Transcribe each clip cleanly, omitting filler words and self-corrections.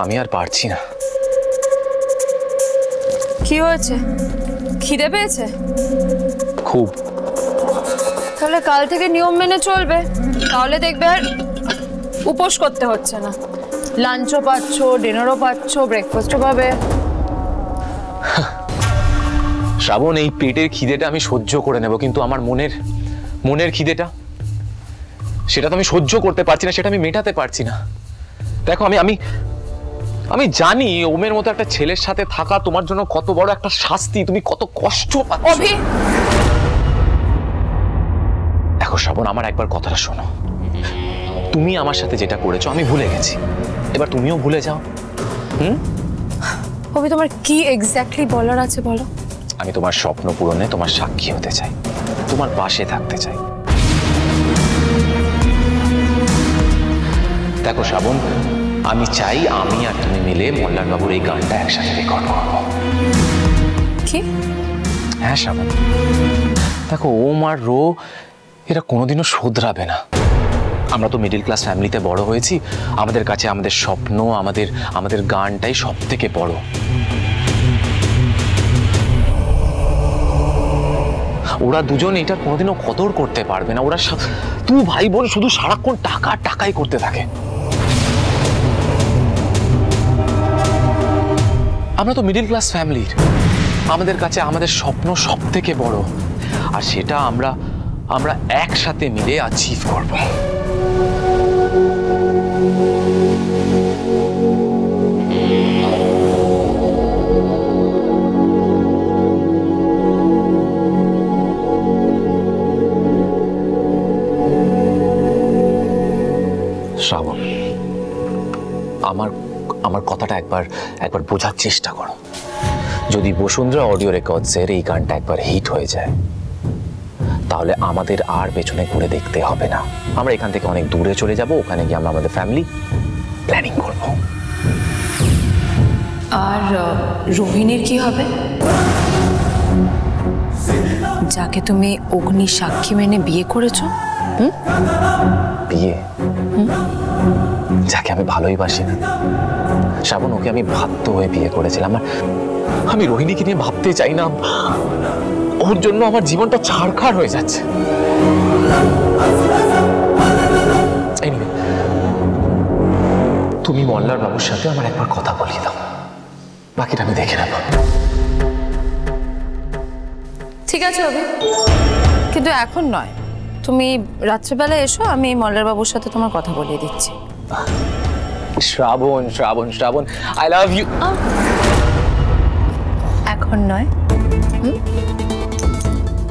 আমি আর পারছি না। কি হয়েছে? খিদে পেয়েছে? খুব। তাহলে কাল থেকে নিয়ম মেনে চলবে, তাহলে দেখবে আর উপোস করতে হচ্ছে না। লাঞ্চও পাচ্ছ, ডিনারও পাচ্ছ, ব্রেকফাস্টও পাবে। শ্রাবণ, এই পেটের খিদেটা আমি সহ্য করে নেব, কিন্তু আমার মনের খিদেটা, সেটা তো আমি সহ্য করতে পারছি না, সেটা আমি মেটাতে পারছি না। দেখো, আমি জানি ওমের মতো একটা ছেলের সাথে থাকা তোমার জন্য কত বড় একটা শাস্তি, তুমি কত কষ্ট পাচ্ছ। দেখো শ্রাবণ, আমার একবার কথাটা শোনো। তুমি আমার সাথে যেটা করেছো আমি ভুলে গেছি, এবার তুমিও ভুলে যাও। অভি, তোমার কি এক্স্যাক্টলি বলার আছে বলো। আমি তোমার স্বপ্ন পূরণে তোমার সাক্ষী হতে চাই, তোমার পাশে থাকতে চাই। দেখো শ্রাবণ, আমি চাই আমি আর তুমি মিলে মল্লার বাবুর এই গানটা একসাথে রেকর্ড করবো। কি? হ্যাঁ শ্রাবণ, দেখো ওম আর রো এরা কোনোদিনও শোধরাবে না। আমরা তো মিডল ক্লাস ফ্যামিলিতে বড় হয়েছি, আমাদের কাছে আমাদের স্বপ্ন, আমাদের গানটাই সব থেকে বড়। ওরা দুজন এটা কোনোদিনও কদর করতে পারবে না। ওরা তুই ভাই বোন শুধু সারাক্ষণ টাকা টাকাই করতে থাকে। আমরা তো মিডল ক্লাস ফ্যামিলির, আমাদের কাছে আমাদের স্বপ্ন সব থেকে বড়, আর সেটা আমরা একসাথে মিলে অ্যাচিভ করব। শ্রাবণ, আমার কথাটা একবার বোঝার চেষ্টা করো। যদি বসুন্ধরা অডিও রেকর্ডসের এই গানটা একবার হিট হয়ে যায়, তাহলে আমাদের আর পেছনে ঘুরে দেখতে হবে না। আমরা এখান থেকে অনেক দূরে চলে যাব, ওখানে গিয়ে আমরা আমাদের ফ্যামিলি প্ল্যানিং করব। আর রোহিণীর কি হবে? যাকে তুমি অগ্নি সাক্ষী মেনে বিয়ে করেছো? বিয়ে? যাকে আমি ভালোই বাসি না শ্রাবণ, ওকে আমি বাধ্য হয়ে বিয়ে করেছিলাম। আমি রোহিণীকে নিয়ে ভাবতে চাই না। ওর জন্য আমার জীবনটা ছাড়খাড় হয়ে যাচ্ছে। তুমি মল্লার বাবুর সাথে আমার একবার কথা বলিয়ে দাও, বাকিটা আমি দেখে নেব। ঠিক আছে অভি, কিন্তু এখন নয়, তুমি রাত্রেবেলা এসো, আমি মল্লার বাবুর সাথে তোমার কথা বলিয়ে দিচ্ছি। শ্রাবণ শ্রাবণ শ্রাবণ, আই লাভ ইউ। এখন নয়।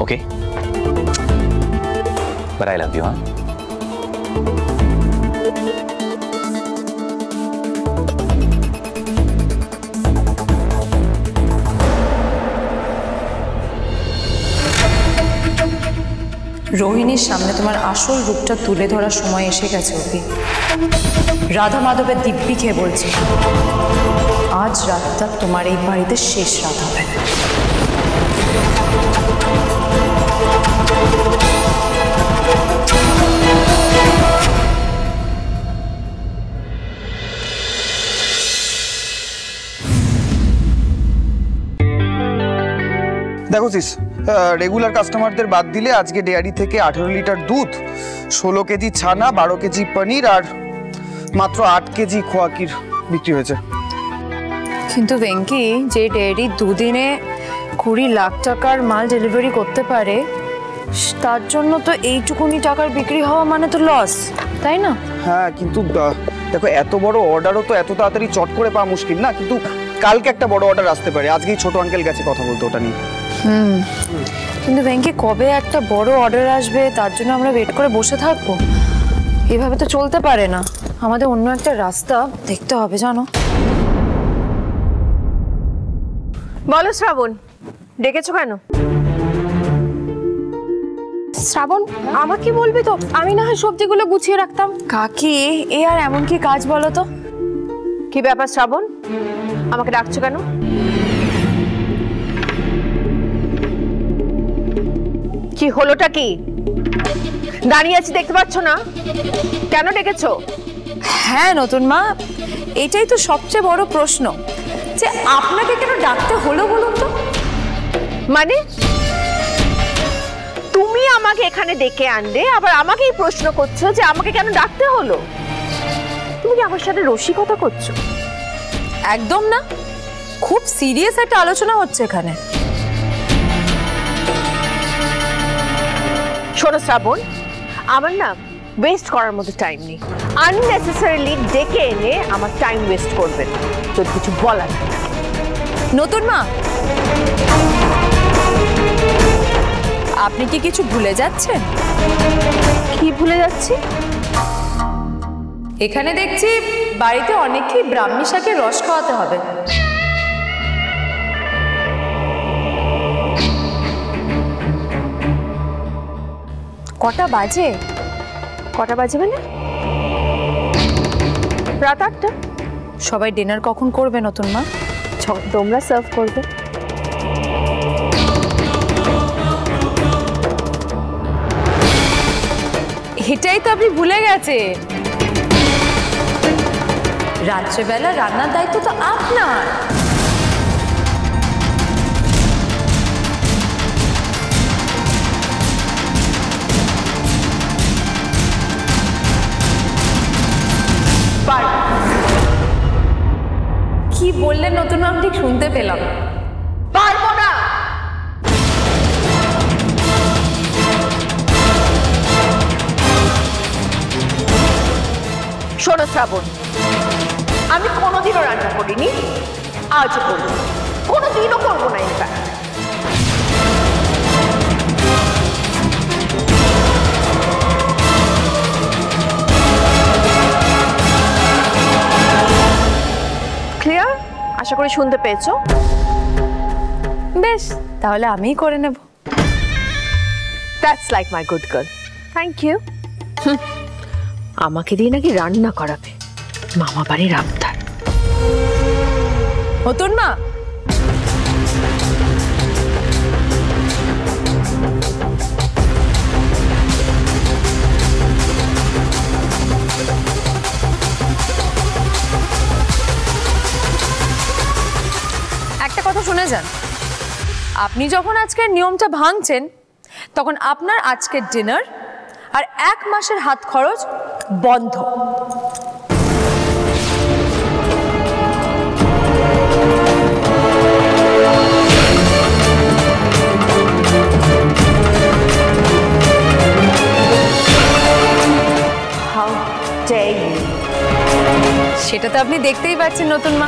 ওকে, বাট আই লাভ ইউ। হ্যাঁ, রোহিণীর সামনে তোমার আসল রূপটা তুলে ধরার সময় এসে গেছে অভি। রাধা মাধবের দিব্যি খেয়ে বলছি, আজ রাতটা তোমার এই বাড়িতে শেষ রাত হবে। দেখো সিস, রেগুলার কাস্টমারদের বাদ দিলে আজকে ডেয়ারি থেকে 18 লিটার দুধ, 16 কেজি ছানা, 12 কেজি পনির আর মাত্র 8 কেজি খোয়াকির বিক্রি হয়েছে। কিন্তু ভেঙ্কি, যে ডেয়ারি দুদিনে 20 লাখ টাকার মাল ডেলিভারি করতে পারে, তার জন্য তো এইটুকুনি টাকার বিক্রি হওয়া মানে তো লস, তাই না? হ্যাঁ, কিন্তু দেখো এত বড় অর্ডারও তো এত তাড়াতাড়ি চট করে পাওয়া মুশকিল না। কিন্তু কালকে একটা বড় অর্ডার আসতে পারে, আজকেই ছোট আঙ্কেল গেছে কথা বলতে ওটা নিয়ে। কিন্তু ব্যাংকে কবে একটা বড় অর্ডার আসবে তার জন্য আমরা ওয়েট করে বসে থাকবো? এভাবে তো চলতে পারে না, আমাদের অন্য একটা রাস্তা দেখতে হবে, জানো। বলো শ্রাবণ, ডেকেছো কেন? শ্রাবণ, আমাকে বলবি তো, আমি না হয় সবজিগুলো গুছিয়ে রাখতাম। কাকি, এ আর এমন কি কাজ বলো তো? কি ব্যাপার শ্রাবণ, আমাকে ডাকছো কেন? কি হলোটা কি? দাঁড়িয়ে আছি দেখতে পাচ্ছ না? কেন ডেকেছো? হ্যাঁ নতুন মা, এটাই তো সবচেয়ে বড় প্রশ্ন, যে আপনাকে কেন ডাকতে হলো বলুন তো। মানে তুমি আমাকে এখানে ডেকে আনলে, আবার আমাকেই প্রশ্ন করছো যে আমাকে কেন ডাকতে হলো? তুমি কি আমার সাথে রসিকতা করছো? একদম না, খুব সিরিয়াস একটা আলোচনা হচ্ছে এখানে। শোনো শ্রাবণ, আমার না ওয়েস্ট করার মতো টাইম নেই। আননেসেসারিলি ডেকে এনে আমার টাইম ওয়েস্ট করবে না, তোর কিছু বলার। নতুন মা, আপনি কি কিছু ভুলে যাচ্ছেন? কি ভুলে যাচ্ছি? এখানে দেখছি বাড়িতে অনেককেই ব্রাহ্মী শাকের রস খাওয়াতে হবে। কটা বাজে? কটা বাজে মানে? রাত 8টা। সবাই ডিনার কখন করবে নতুন মা? তোমরা সার্ভ করবে। এটাই তো আপনি ভুলে গেছেন, রাত্রেবেলা রান্নার দায়িত্ব তো আপনার। কি বললেন নতুন মা, ঠিক শুনতে পেলাম। পারবো না। শোনো শ্রাবণ, আমি কোনোদিনও রান্না করিনি, আজও করবো, কোনোদিনও করবো না। In fact clear? আশা করি শুনতে পেয়েছো। বেশ, তাহলে আমিই করে নেব। That's like my good girl. Thank you. আমাকে দিয়ে নাকি রান্না করাবে, মামা বাড়ির আবদার। নতুন মা, একটা কথা শুনে যান, আপনি যখন আজকের নিয়মটা ভাঙছেন, তখন আপনার আজকের ডিনার আর 1 মাসের হাত খরচ বন্ধ। How dare you! সেটা তো আপনি দেখতেই পাচ্ছেন নতুন মা,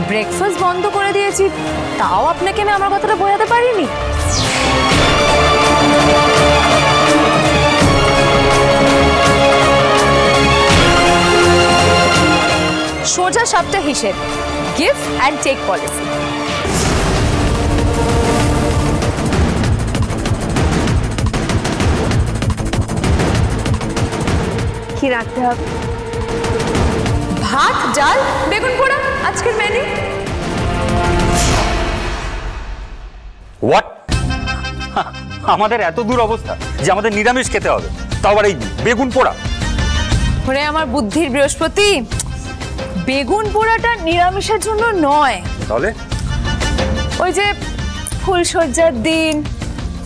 ব্রেকফাস্ট বন্ধ করে দিয়েছি, তাও আপনাকে আমি আমার কথাটা বোঝাতে পারিনি। সোজা সবটা হিসেব, গিভ অ্যান্ড টেক পলিসি। কি রাখতে হবে? ভাত, ডাল, বেগুন পোড়া আজকের মেনু। হোয়াট? আমাদের এত দূর অবস্থা যে আমাদের নিরামিষ খেতে হবে, তাও আবার এই বেগুন পোড়া? ওরে আমার বুদ্ধির বৃহস্পতি, বেগুন পোড়াটা নিরামিষের জন্য নয়। তাহলে ওই যে ফুলসজ্জার দিন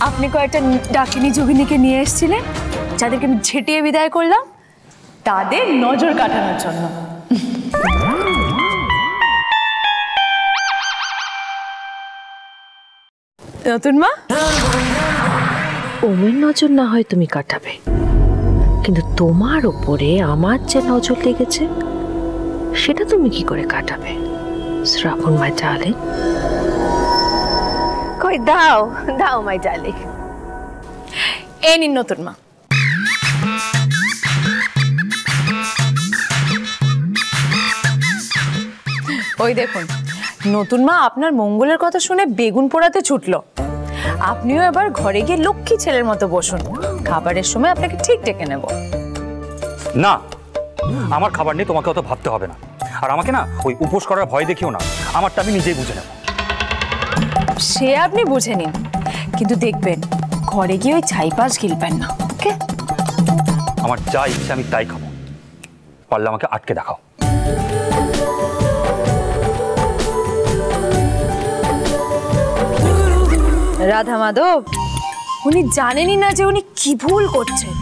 আপনি কয়েকটা ডাকিনী যোগিনীকে নিয়ে এসেছিলেন, যাদেরকে আমি ঝেঁটিয়ে বিদায় করলাম, তাদের নজর কাটানোর জন্য। নতুন মা, ওমের নজর না হয় তুমি কাটাবে, কিন্তু তোমার উপরে আমার যে নজর লেগেছে সেটা তুমি কি করে কাটাবে শ্রাবণ মাই ডার্লিং? কই দাও দাও মাই ডার্লিং। এই নিন নতুন মা। ওই দেখুন নতুন মা আপনার মঙ্গলের কথা শুনে বেগুন পোড়াতে ছুটলো। আপনিও এবার ঘরে গিয়ে লক্ষ্মী ছেলের মতো বসুন, খাবারের সময় আপনাকে ঠিক ডেকে নেব। না, আমার খাবার নিয়ে তোমাকে অত ভাবতে হবে না, আর আমাকে না ওই উপোস করার ভয় দেখিও না, আমারটা আমি নিজেই বুঝে নেব। সে আপনি বুঝে নিন, কিন্তু দেখবেন ঘরে গিয়ে ওই ছাইপাশ গিলবেন না, ওকে? আমার যা ইচ্ছে আমি তাই খাবো, পারলে আমাকে আটকে দেখাও। রাধা মাধব, উনি জানেনই না যে উনি কি ভুল করছেন।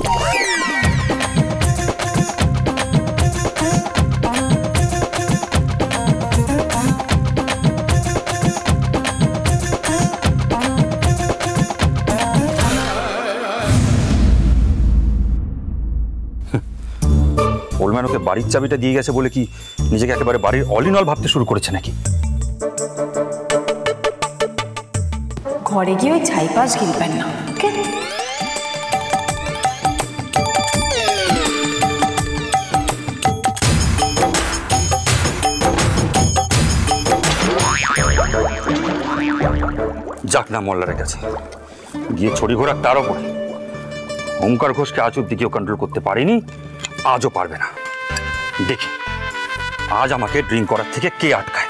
ওলম্যান ওকে বাড়ির চাবিটা দিয়ে গেছে বলে কি নিজেকে একেবারে বাড়ির অল ইন অল ভাবতে শুরু করেছে নাকি? ঘরে গিয়ে ওই ছাইপাশ গিলবেন না, ওকে? যাক না মোল্লারের কাছে গিয়ে ছড়ি ঘোরা, তার উপরে ওঙ্কার ঘোষকে আজ অব্দি কেউ কন্ট্রোল করতে পারেনি, আজও পারবে না। দেখি আজ আমাকে ড্রিঙ্ক করার থেকে কে আটকায়।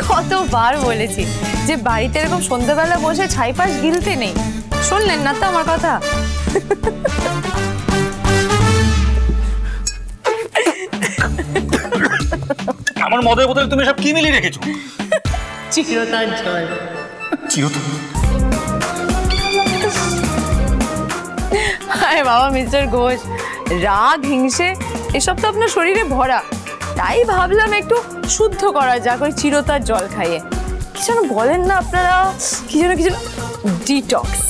কতবার বলেছি যে বাড়িতে এরকম সন্ধ্যাবেলা বসে ছাইপাশ গিলতে নেই, শুনলেন না তো আমার কথা? আমার মদের বোতলে তুমি সব কি মিলিয়ে রেখেছো? চিরতার জল। চিরতা? হায় বাবা মিস্টার ঘোষ, রাগ হিংসে এসব তো আপনার শরীরে ভরা, তাই ভাবলাম একটু শুদ্ধ করা যাক ওই চিরতার জল খাইয়ে। কি যেন বলেন না আপনারা, কি যেন ডিটক্স।